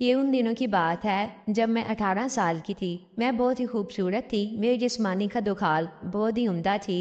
ये उन दिनों की बात है जब मैं 18 साल की थी। मैं बहुत ही खूबसूरत थी। मेरी जिस्मानी खदोखाल बहुत ही उम्दा थी।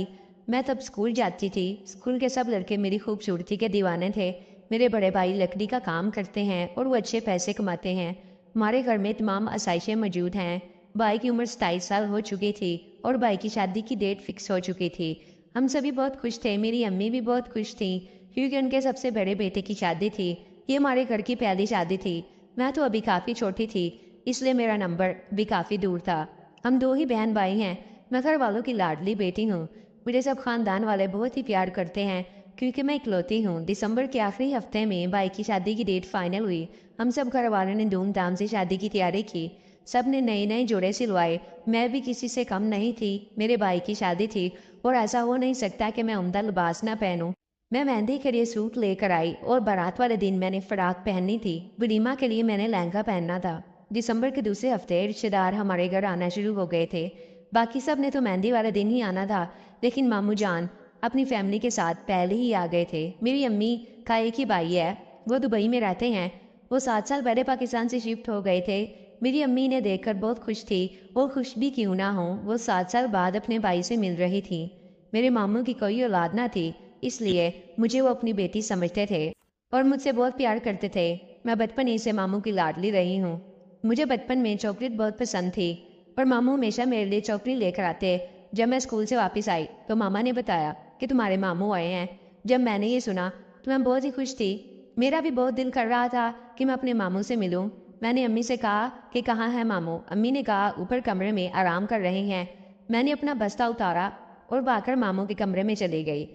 मैं तब स्कूल जाती थी। स्कूल के सब लड़के मेरी खूबसूरती के दीवाने थे। मेरे बड़े भाई लकड़ी का काम करते हैं और वो अच्छे पैसे कमाते हैं। हमारे घर में तमाम आसाइशें मौजूद हैं। भाई की उम्र 27 साल हो चुकी थी और भाई की शादी की डेट फिक्स हो चुकी थी। हम सभी बहुत खुश थे। मेरी अम्मी भी बहुत खुश थी क्योंकि उनके सबसे बड़े बेटे की शादी थी। ये हमारे घर की पहली शादी थी। मैं तो अभी काफ़ी छोटी थी, इसलिए मेरा नंबर भी काफ़ी दूर था। हम दो ही बहन भाई हैं। मैं घर वालों की लाडली बेटी हूँ। मुझे सब खानदान वाले बहुत ही प्यार करते हैं क्योंकि मैं इकलौती हूँ। दिसंबर के आखिरी हफ्ते में भाई की शादी की डेट फाइनल हुई। हम सब घर वालों ने धूमधाम से शादी की तैयारी की। सब ने नए नए जोड़े सिलवाए। मैं भी किसी से कम नहीं थी। मेरे भाई की शादी थी और ऐसा हो नहीं सकता कि मैं उम्दा लिबास ना पहनूं। मैं मेहंदी के लिए सूट लेकर आई और बारात वाले दिन मैंने फ्राक पहननी थी। वलीमा के लिए मैंने लहंगा पहनना था। दिसंबर के दूसरे हफ्ते रिश्तेदार हमारे घर आना शुरू हो गए थे। बाकी सब ने तो मेहंदी वाले दिन ही आना था, लेकिन मामू जान अपनी फैमिली के साथ पहले ही आ गए थे। मेरी अम्मी का एक ही भाई है, वो दुबई में रहते हैं। वो 7 साल पहले पाकिस्तान से शिफ्ट हो गए थे। मेरी अम्मी इन्हें देखकर बहुत खुश थी। वो खुश भी क्यों ना हो, वो 7 साल बाद अपने भाई से मिल रही थी। मेरे मामू की कोई औलाद ना थी, इसलिए मुझे वो अपनी बेटी समझते थे और मुझसे बहुत प्यार करते थे। मैं बचपन ही से मामू की लाडली रही हूँ। मुझे बचपन में चॉकलेट बहुत पसंद थी और मामू हमेशा मेरे लिए चॉकलेट लेकर आते। जब मैं स्कूल से वापस आई तो मामा ने बताया कि तुम्हारे मामू आए हैं। जब मैंने ये सुना तो मैं बहुत ही खुश थी। मेरा भी बहुत दिल कर रहा था कि मैं अपने मामू से मिलूं। मैंने अम्मी से कहा कि कहाँ है मामू। अम्मी ने कहा ऊपर कमरे में आराम कर रहे हैं। मैंने अपना बस्ता उतारा और भागकर मामू के कमरे में चली गई।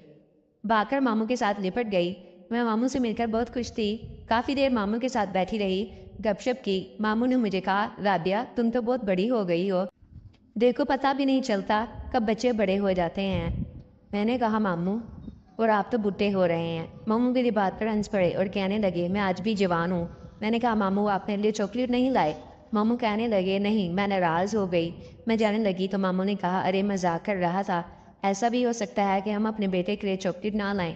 भागकर मामू के साथ लिपट गई। मैं मामू से मिलकर बहुत खुश थी। काफ़ी देर मामू के साथ बैठी रही, गपशप की। मामू ने मुझे कहा, राबिया तुम तो बहुत बड़ी हो गई हो, देखो पता भी नहीं चलता कब बच्चे बड़े हो जाते हैं। मैंने कहा मामू, और आप तो बुढ़े हो रहे हैं। मामू मेरी बात पर हंस पड़े और कहने लगे, मैं आज भी जवान हूँ। मैंने कहा मामू आप मेरे लिए चॉकलेट नहीं लाए। मामू कहने लगे नहीं, मैं नाराज़ हो गई। मैं जाने लगी तो मामू ने कहा, अरे मजाक कर रहा था, ऐसा भी हो सकता है कि हम अपने बेटे के लिए चॉकलेट ना लाएं।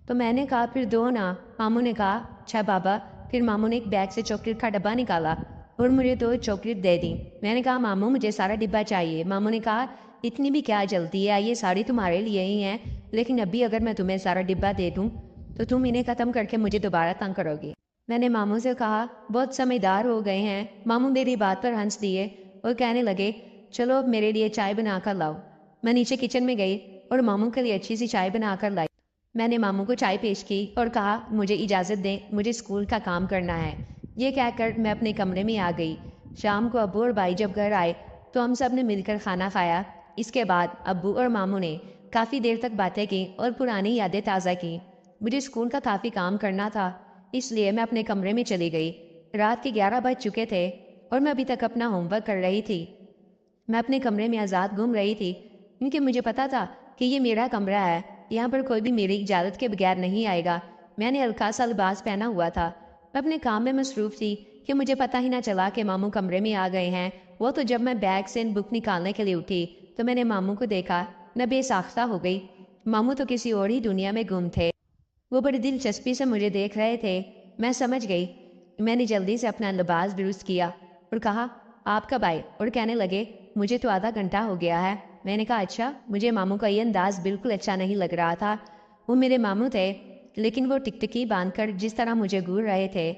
तो मैंने कहा फिर दो ना। मामू ने कहा अच्छा बाबा। फिर मामू ने एक बैग से चॉकलेट का डब्बा निकाला और मुझे 2 चॉकलेट दे दी। मैंने कहा मामू मुझे सारा डिब्बा चाहिए। मामू ने कहा इतनी भी क्या जल्दी है, ये साड़ी तुम्हारे लिए ही है, लेकिन अभी अगर मैं तुम्हें सारा डिब्बा दे दूँ तो तुम इन्हें ख़त्म करके मुझे दोबारा तंग करोगी। मैंने मामू से कहा बहुत समझदार हो गए हैं। मामू मेरी बात पर हंस दिए और कहने लगे चलो अब मेरे लिए चाय बना कर लाओ। मैं नीचे किचन में गई और मामू के लिए अच्छी सी चाय बना कर लाई। मैंने मामू को चाय पेश की और कहा मुझे इजाज़त दें, मुझे स्कूल का काम करना है। ये कहकर मैं अपने कमरे में आ गई। शाम को अब्बू और भाई जब घर आए तो हम सब ने मिलकर खाना खाया। इसके बाद अब्बू और मामू ने काफ़ी देर तक बातें की और पुरानी यादें ताज़ा की। मुझे स्कूल का काफ़ी काम करना था, इसलिए मैं अपने कमरे में चली गई। रात के 11 बज चुके थे और मैं अभी तक अपना होमवर्क कर रही थी। मैं अपने कमरे में आज़ाद घूम रही थी क्योंकि मुझे पता था कि ये मेरा कमरा है। यहाँ पर कोई भी मेरी इजाज़त के बगैर नहीं आएगा। मैंने हल्का सा लिबास पहना हुआ था। मैं अपने काम में मसरूफ़ थी कि मुझे पता ही ना चला कि मामू कमरे में आ गए हैं। वो तो जब मैं बैग से बुक निकालने के लिए उठी तो मैंने मामू को देखा। मैं बेसाख्ता हो गई। मामू तो किसी और ही दुनिया में गुम थे। वो बड़ी दिलचस्पी से मुझे देख रहे थे। मैं समझ गई। मैंने जल्दी से अपना लिबास दुरुस्त किया और कहा आप कब आए? और कहने लगे मुझे तो आधा घंटा हो गया है। मैंने कहा अच्छा। मुझे मामू का ये अंदाज बिल्कुल अच्छा नहीं लग रहा था। वो मेरे मामू थे, लेकिन वो टिकटिकी बांधकर जिस तरह मुझे घूर रहे थे,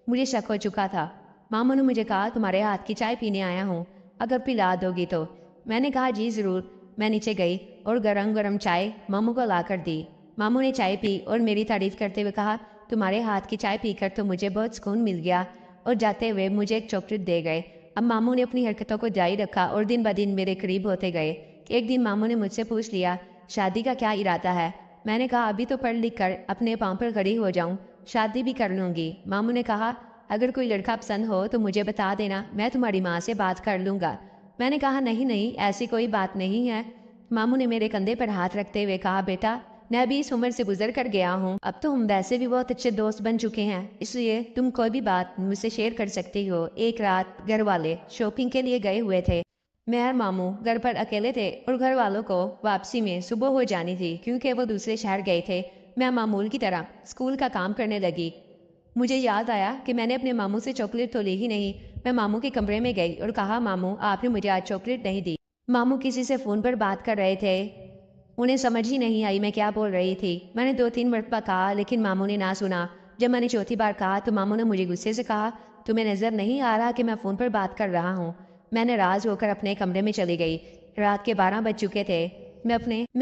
मुझे शक हो चुका था। मामू ने मुझे कहा तुम्हारे हाथ की चाय पीने आया हूँ, अगर पिला दोगी तो। मैंने कहा जी ज़रूर। मैं नीचे गई और गरम गरम चाय मामू को ला कर दी। मामू ने चाय पी और मेरी तारीफ करते हुए कहा तुम्हारे हाथ की चाय पीकर तो मुझे बहुत सुकून मिल गया, और जाते हुए मुझे एक चॉकलेट दे गए। अब मामू ने अपनी हरकतों को जारी रखा और दिन ब दिन मेरे करीब होते गए। एक दिन मामू ने मुझसे पूछ लिया शादी का क्या इरादा है। मैंने कहा अभी तो पढ़ लिख कर अपने पाँव पर खड़ी हो जाऊं, शादी भी कर लूंगी। मामू ने कहा अगर कोई लड़का पसंद हो तो मुझे बता देना, मैं तुम्हारी माँ से बात कर लूंगा। मैंने कहा नहीं नहीं, ऐसी कोई बात नहीं है। मामू ने मेरे कंधे पर हाथ रखते हुए कहा बेटा मैं भी इस उम्र से गुजर कर गया हूँ, अब तो हम वैसे भी बहुत अच्छे दोस्त बन चुके हैं, इसलिए तुम कोई भी बात मुझसे शेयर कर सकती हो। एक रात घर वाले शॉपिंग के लिए गए हुए थे। मैं और मामू घर पर अकेले थे और घर वालों को वापसी में सुबह हो जानी थी क्योंकि वो दूसरे शहर गए थे। मैं मामूल की तरह स्कूल का काम करने लगी। مجھے یاد آیا کہ میں نے اپنے ماموں سے چاکلیٹ تو لی ہی نہیں۔ میں ماموں کے کمرے میں گئی اور کہا، ماموں آپ نے مجھے آج چاکلیٹ نہیں دی۔ ماموں کسی سے فون پر بات کر رہے تھے، انہیں سمجھ ہی نہیں آئی میں کیا بول رہی تھی۔ میں نے 2-3 مرتبہ کہا لیکن ماموں نے نہ سنا۔ جب میں نے چوتھی بار کہا تو ماموں نے مجھے غصے سے کہا، تمہیں نظر نہیں آ رہا کہ میں فون پر بات کر رہا ہوں؟ میں ناراض ہو کر اپنے کمرے میں چلی گئی۔ رات کے 12 بج چکے تھے۔ میں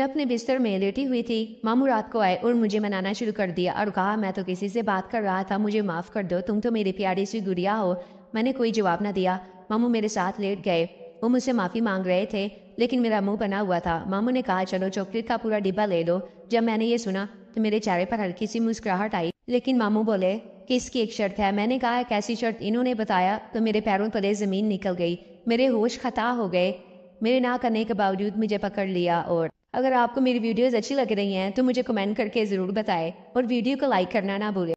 اپنے بستر میں لیٹی ہوئی تھی۔ ماموں رات کو آئے اور مجھے منانا شروع کر دیا اور کہا، میں تو کسی سے بات کر رہا تھا، مجھے معاف کر دو، تم تو میری پیاری سی گڑیا ہو۔ میں نے کوئی جواب نہ دیا۔ ماموں میرے ساتھ لیٹ گئے۔ وہ مجھ سے معافی مانگ رہے تھے لیکن میرا منہ بنا ہوا تھا۔ ماموں نے کہا، چلو چاکلیٹ کا پورا ڈبہ لے لو۔ جب میں نے یہ سنا تو میرے چہرے پر ہلکی سی مسکراہٹ آئی، لیکن ماموں بولے کہ اس کی ایک شرط ہے۔ میں نے کہا، کیسی شرط؟ انہوں نے بتایا تو میرے پیروں تلے زمین نکل گئی، میرے ہوش خطا ہو گئے۔ میرے نہ کرنے کے باوجود مجھے پکڑ لیا۔ اور اگر آپ کو میری ویڈیوز اچھی لگ رہی ہیں تو مجھے کمنٹ کر کے ضرور بتائیں اور ویڈیو کو لائک کرنا نہ بھولیں۔